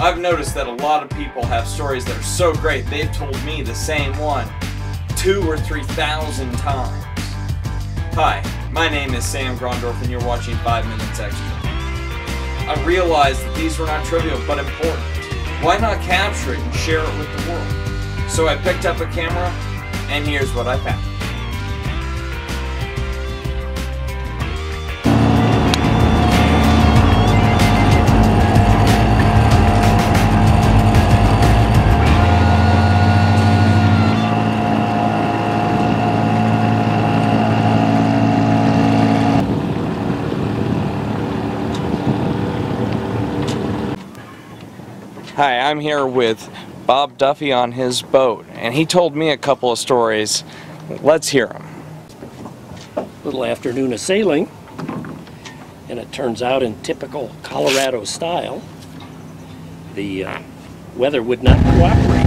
I've noticed that a lot of people have stories that are so great they've told me the same one 2,000 or 3,000 times. Hi, my name is Sam Grondorf and you're watching 5 Minutes Extra. I realized that these were not trivial but important. Why not capture it and share it with the world? So I picked up a camera and here's what I found. Hi, I'm here with Bob Duffy on his boat, and he told me a couple of stories. Let's hear them. Little afternoon of sailing, and it turns out in typical Colorado style, the weather would not cooperate.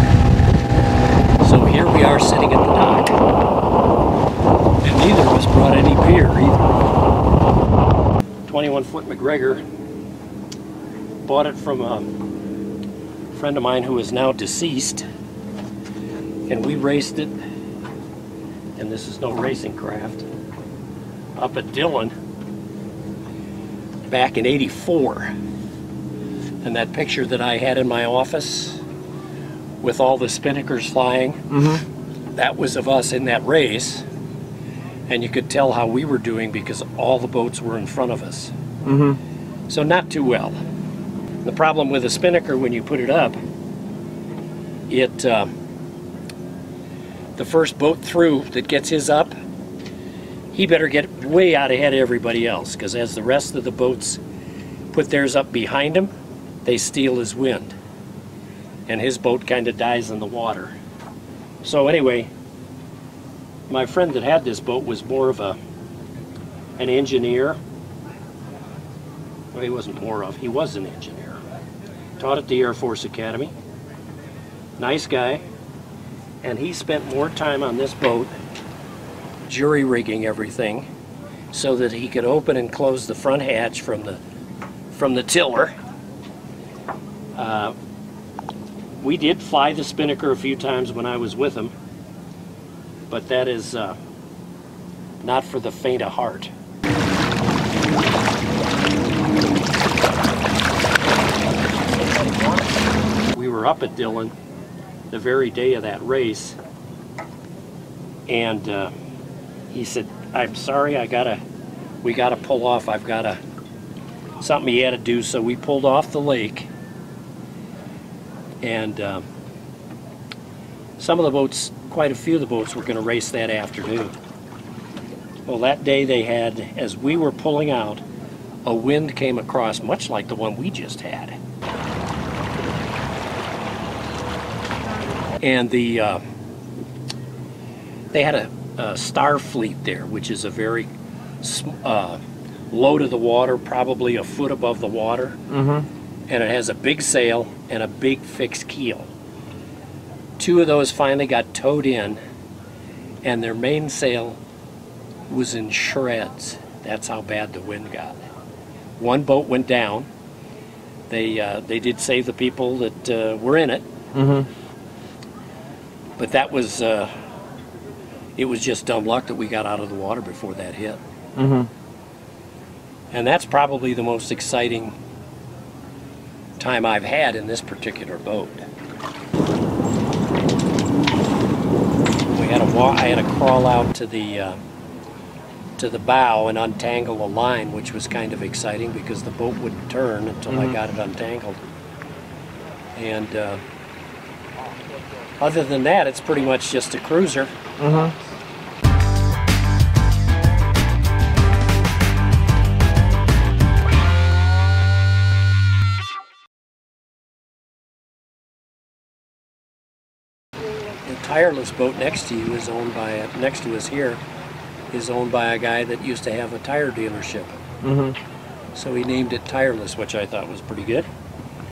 So here we are sitting at the dock, and neither of us brought any beer either. 21-foot McGregor, bought it from a friend of mine who is now deceased, and we raced it, and this is no racing craft, up at Dillon back in '84. And that picture that I had in my office with all the spinnakers flying, that was of us in that race, and you could tell how we were doing because all the boats were in front of us. So not too well. The problem with a spinnaker when you put it up, the first boat through that gets his up, he better get way out ahead of everybody else, because as the rest of the boats put theirs up behind him, they steal his wind. And his boat kind of dies in the water. So anyway, my friend that had this boat was more of an engineer. Well, he wasn't more of, he was an engineer. Taught at the Air Force Academy. Nice guy. And he spent more time on this boat jury rigging everything so that he could open and close the front hatch from the tiller. We did fly the spinnaker a few times when I was with him, but that is not for the faint of heart. We were up at Dillon the very day of that race, and he said, "I'm sorry, we gotta pull off. I've got something he had to do." So we pulled off the lake, and some of the boats, quite a few of the boats, were going to race that afternoon. Well, that day they had, as we were pulling out, a wind came across, much like the one we just had. And they had a Star Fleet there, which is a very low to the water, probably a foot above the water. And it has a big sail and a big fixed keel. Two of those finally got towed in, and their mainsail was in shreds. That's how bad the wind got. One boat went down. They did save the people that were in it. But that was, it was just dumb luck that we got out of the water before that hit. And that's probably the most exciting time I've had in this particular boat. I had to crawl out to the bow and untangle a line, which was kind of exciting because the boat wouldn't turn until I got it untangled. And other than that, it's pretty much just a cruiser. The Tireless boat next to you is owned by, next to us here, is owned by a guy that used to have a tire dealership. So he named it Tireless, which I thought was pretty good.